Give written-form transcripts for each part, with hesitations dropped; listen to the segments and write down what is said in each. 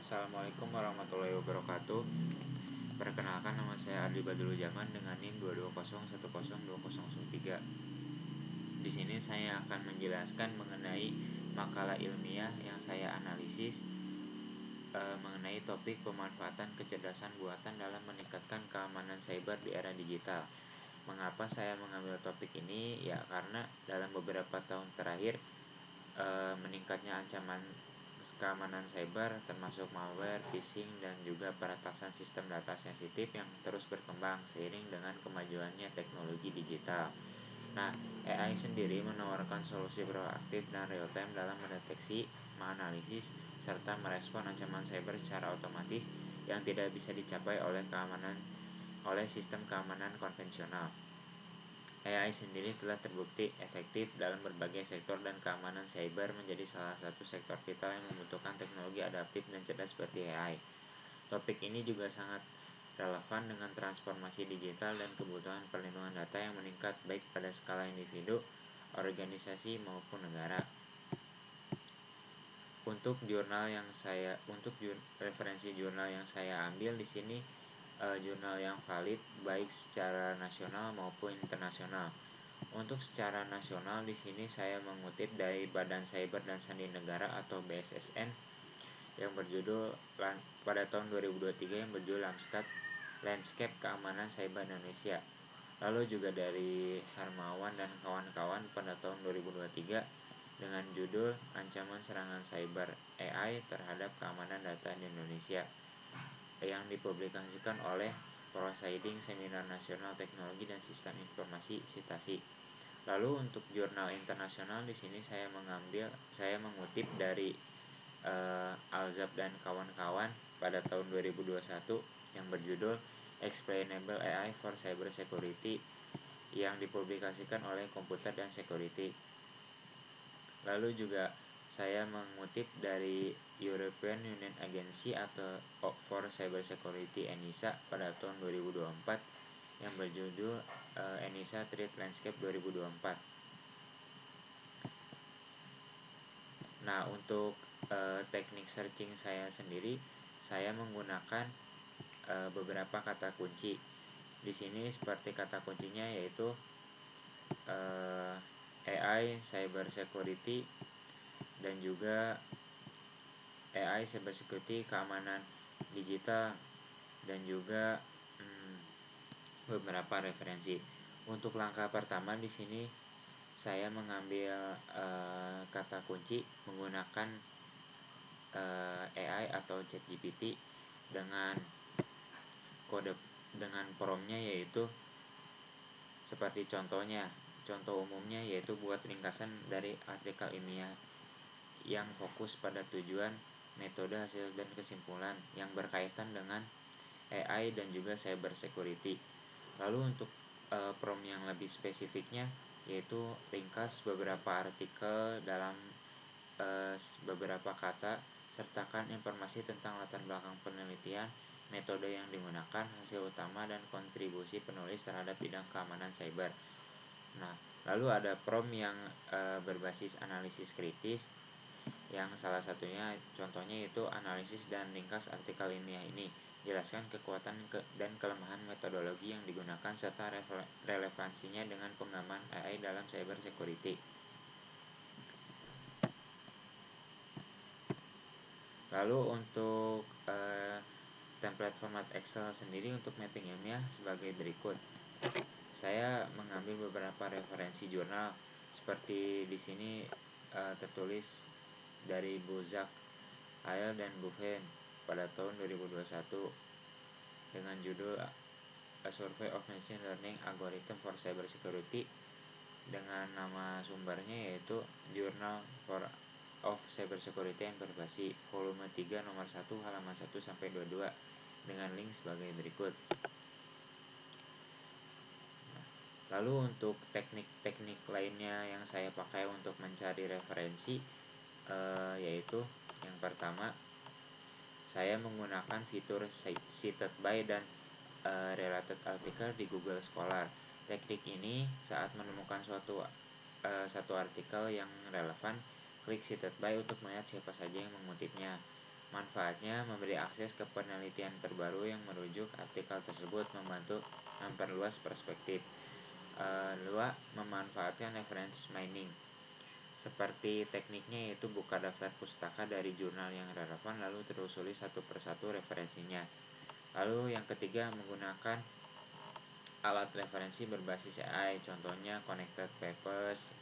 Assalamualaikum warahmatullahi wabarakatuh. Perkenalkan, nama saya Adli Badrul Zaman dengan NIM 220102003. Di sini saya akan menjelaskan mengenai makalah ilmiah yang saya analisis mengenai topik pemanfaatan kecerdasan buatan dalam meningkatkan keamanan cyber di era digital. Mengapa saya mengambil topik ini? Ya karena dalam beberapa tahun terakhir meningkatnya ancaman keamanan cyber termasuk malware, phishing, dan juga peretasan sistem data sensitif yang terus berkembang seiring dengan kemajuannya teknologi digital. Nah, AI sendiri menawarkan solusi proaktif dan real-time dalam mendeteksi, menganalisis, serta merespon ancaman cyber secara otomatis yang tidak bisa dicapai oleh sistem keamanan konvensional. AI sendiri telah terbukti efektif dalam berbagai sektor dan keamanan cyber menjadi salah satu sektor vital yang membutuhkan teknologi adaptif dan cerdas seperti AI. Topik ini juga sangat relevan dengan transformasi digital dan kebutuhan perlindungan data yang meningkat baik pada skala individu, organisasi maupun negara. Untuk referensi jurnal yang saya ambil di sini jurnal yang valid baik secara nasional maupun internasional. Untuk secara nasional di sini saya mengutip dari Badan Cyber dan Sandi Negara atau BSSN yang berjudul pada tahun 2023 yang berjudul Landscape Keamanan Cyber Indonesia. Lalu juga dari Hermawan dan kawan-kawan pada tahun 2023 dengan judul Ancaman Serangan Cyber AI terhadap Keamanan Data di Indonesia yang dipublikasikan oleh Proceeding Seminar Nasional Teknologi dan Sistem Informasi Sitasi. Lalu untuk jurnal internasional di sini saya mengutip dari Alzab dan kawan-kawan pada tahun 2021 yang berjudul Explainable AI for Cyber Security yang dipublikasikan oleh Computer dan Security. Lalu juga saya mengutip dari European Union Agency atau for Cyber Security ENISA pada tahun 2024 yang berjudul ENISA Threat Landscape 2024. Nah, untuk teknik searching saya sendiri, saya menggunakan beberapa kata kunci. Di sini seperti kata kuncinya yaitu AI, Cyber Security, dan juga AI, Cyber Security, keamanan digital, dan juga beberapa referensi. Untuk langkah pertama di sini saya mengambil kata kunci menggunakan AI atau ChatGPT dengan promptnya yaitu seperti contoh umumnya yaitu buat ringkasan dari artikel ilmiah yang fokus pada tujuan, metode, hasil, dan kesimpulan yang berkaitan dengan AI dan juga cyber security. Lalu untuk prompt yang lebih spesifiknya yaitu ringkas beberapa artikel dalam beberapa kata, sertakan informasi tentang latar belakang penelitian, metode yang digunakan, hasil utama, dan kontribusi penulis terhadap bidang keamanan cyber. Nah, lalu ada prompt yang berbasis analisis kritis, yang salah satunya contohnya itu analisis dan ringkas artikel ilmiah ini. Jelaskan kekuatan dan kelemahan metodologi yang digunakan serta relevansinya dengan pengembangan AI dalam cyber security. Lalu untuk template format Excel sendiri untuk mapping ilmiah sebagai berikut. Saya mengambil beberapa referensi jurnal seperti di sini tertulis dari Bozak, Hale, dan Buffen pada tahun 2021 dengan judul A Survey of Machine Learning Algorithm for Cyber Security dengan nama sumbernya yaitu Journal of Cyber Security and Privacy volume 3 nomor 1 halaman 1 sampai 22 dengan link sebagai berikut. Lalu untuk teknik-teknik lainnya yang saya pakai untuk mencari referensi yaitu yang pertama saya menggunakan fitur cited by dan related article di Google Scholar. Teknik ini saat menemukan satu artikel yang relevan, klik cited by untuk melihat siapa saja yang mengutipnya. Manfaatnya memberi akses ke penelitian terbaru yang merujuk artikel tersebut, membantu memperluas perspektif. 2. Memanfaatkan reference mining. Seperti tekniknya yaitu buka daftar pustaka dari jurnal yang relevan lalu telusuri satu persatu referensinya. Lalu yang ketiga, menggunakan alat referensi berbasis AI, contohnya connected papers.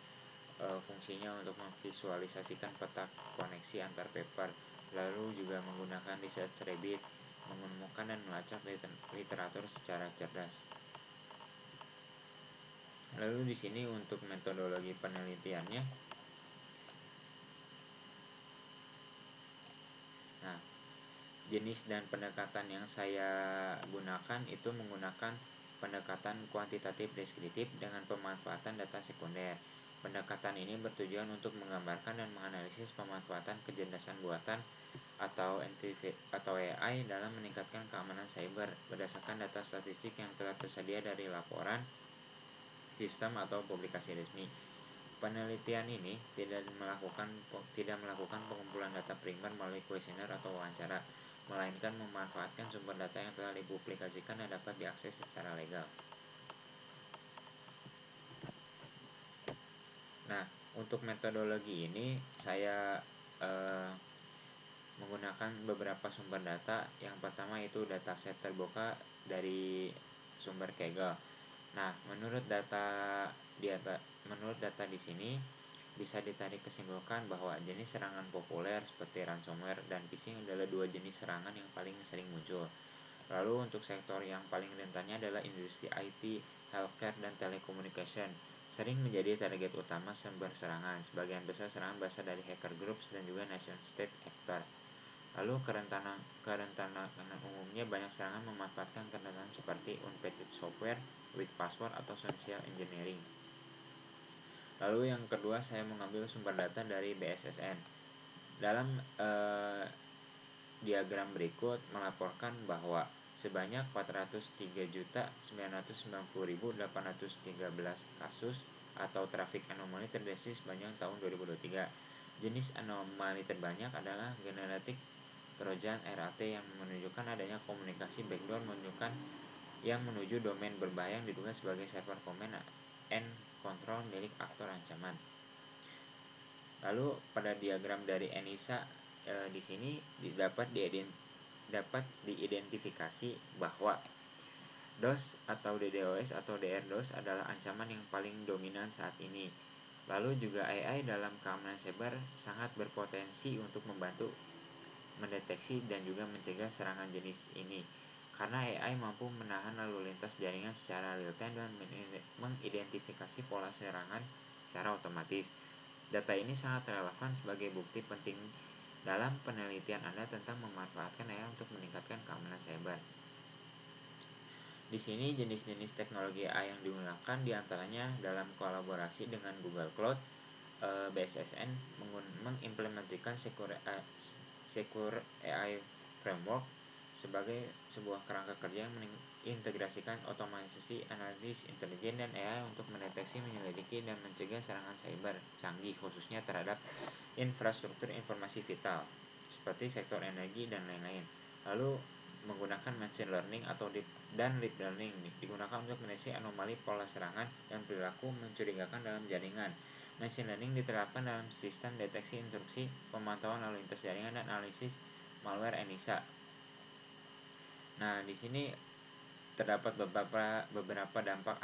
Fungsinya untuk memvisualisasikan peta koneksi antar paper. Lalu juga menggunakan research rabbit, menemukan dan melacak literatur secara cerdas. Lalu di sini untuk metodologi penelitiannya. Nah, jenis dan pendekatan yang saya gunakan itu menggunakan pendekatan kuantitatif deskriptif dengan pemanfaatan data sekunder. Pendekatan ini bertujuan untuk menggambarkan dan menganalisis pemanfaatan kecerdasan buatan atau AI dalam meningkatkan keamanan cyber berdasarkan data statistik yang telah tersedia dari laporan, sistem atau publikasi resmi. Penelitian ini tidak melakukan pengumpulan data primer melalui kuesioner atau wawancara, melainkan memanfaatkan sumber data yang telah dipublikasikan dan dapat diakses secara legal. Nah, untuk metodologi ini saya menggunakan beberapa sumber data. Yang pertama itu dataset terbuka dari sumber Kaggle. Nah, menurut data di sini bisa ditarik kesimpulan bahwa jenis serangan populer seperti ransomware dan phishing adalah dua jenis serangan yang paling sering muncul. Lalu untuk sektor yang paling rentannya adalah industri IT, healthcare, dan telekomunikasi sering menjadi target utama sumber serangan. Sebagian besar serangan berasal dari hacker groups dan juga nation state actor. Lalu kerentanan umumnya banyak serangan memanfaatkan kerentanan seperti unpatched software, weak password, atau social engineering. Lalu yang kedua, saya mengambil sumber data dari BSSN. Dalam diagram berikut melaporkan bahwa sebanyak 403.990.813 kasus atau traffic anomali terdeteksi sepanjang tahun 2023. Jenis anomali terbanyak adalah genetic Trojan RAT yang menunjukkan adanya komunikasi backdoor yang menuju domain berbahaya yang diduga sebagai server command and control milik aktor ancaman. Lalu pada diagram dari ENISA di sini dapat diidentifikasi bahwa DOS atau DDoS atau DRDoS adalah ancaman yang paling dominan saat ini. Lalu juga AI dalam keamanan cyber sangat berpotensi untuk membantu mendeteksi dan juga mencegah serangan jenis ini, karena AI mampu menahan lalu lintas jaringan secara real-time dan mengidentifikasi pola serangan secara otomatis. Data ini sangat relevan sebagai bukti penting dalam penelitian Anda tentang memanfaatkan AI untuk meningkatkan keamanan cyber. Di sini jenis-jenis teknologi AI yang digunakan diantaranya dalam kolaborasi dengan Google Cloud, BSSN mengimplementasikan Secure AI Framework sebagai sebuah kerangka kerja yang mengintegrasikan otomatisasi analisis intelijen dan AI untuk mendeteksi, menyelidiki, dan mencegah serangan cyber canggih khususnya terhadap infrastruktur informasi vital seperti sektor energi dan lain-lain. Lalu menggunakan machine learning dan deep learning digunakan untuk mendeteksi anomali pola serangan dan perilaku mencurigakan dalam jaringan. Machine learning diterapkan dalam sistem deteksi instruksi, pemantauan lalu lintas jaringan, dan analisis malware ENISA. Nah, di sini terdapat beberapa dampak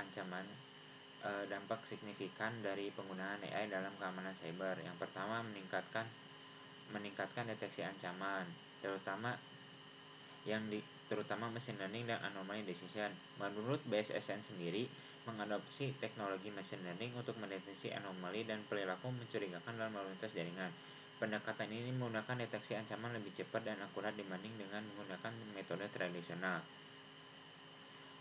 dampak signifikan dari penggunaan AI dalam keamanan cyber. Yang pertama, meningkatkan deteksi ancaman, terutama machine learning dan anomaly decision. Menurut BSSN sendiri, mengadopsi teknologi machine learning untuk mendeteksi anomali dan perilaku mencurigakan dalam lalu lintas jaringan. Pendekatan ini menggunakan deteksi ancaman lebih cepat dan akurat dibanding dengan menggunakan metode tradisional.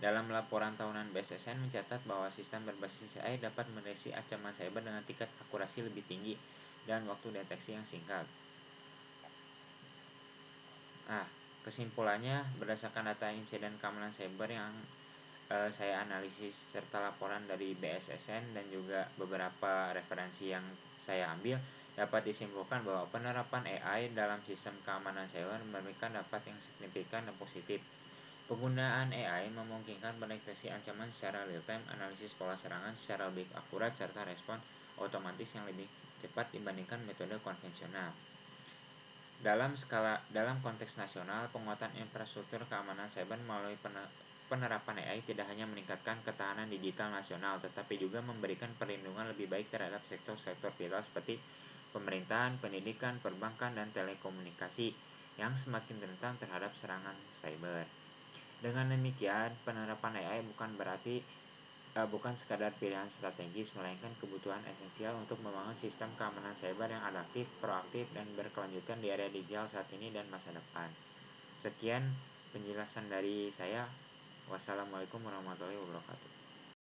Dalam laporan tahunan BSSN mencatat bahwa sistem berbasis AI dapat mendeteksi ancaman cyber dengan tingkat akurasi lebih tinggi dan waktu deteksi yang singkat. Nah, kesimpulannya, berdasarkan data insiden keamanan cyber yang saya analisis serta laporan dari BSSN dan juga beberapa referensi yang saya ambil, Dapat disimpulkan bahwa penerapan AI dalam sistem keamanan cyber memberikan dampak yang signifikan dan positif. Penggunaan AI memungkinkan mendeteksi ancaman secara real-time, analisis pola serangan secara lebih akurat, serta respon otomatis yang lebih cepat dibandingkan metode konvensional. Dalam konteks nasional, penguatan infrastruktur keamanan cyber melalui penerapan AI tidak hanya meningkatkan ketahanan digital nasional, tetapi juga memberikan perlindungan lebih baik terhadap sektor-sektor vital seperti pemerintahan, pendidikan, perbankan, dan telekomunikasi yang semakin rentan terhadap serangan cyber. Dengan demikian, penerapan AI bukan sekadar pilihan strategis, melainkan kebutuhan esensial untuk membangun sistem keamanan cyber yang adaptif, proaktif, dan berkelanjutan di era digital saat ini dan masa depan. Sekian penjelasan dari saya. Wassalamualaikum warahmatullahi wabarakatuh.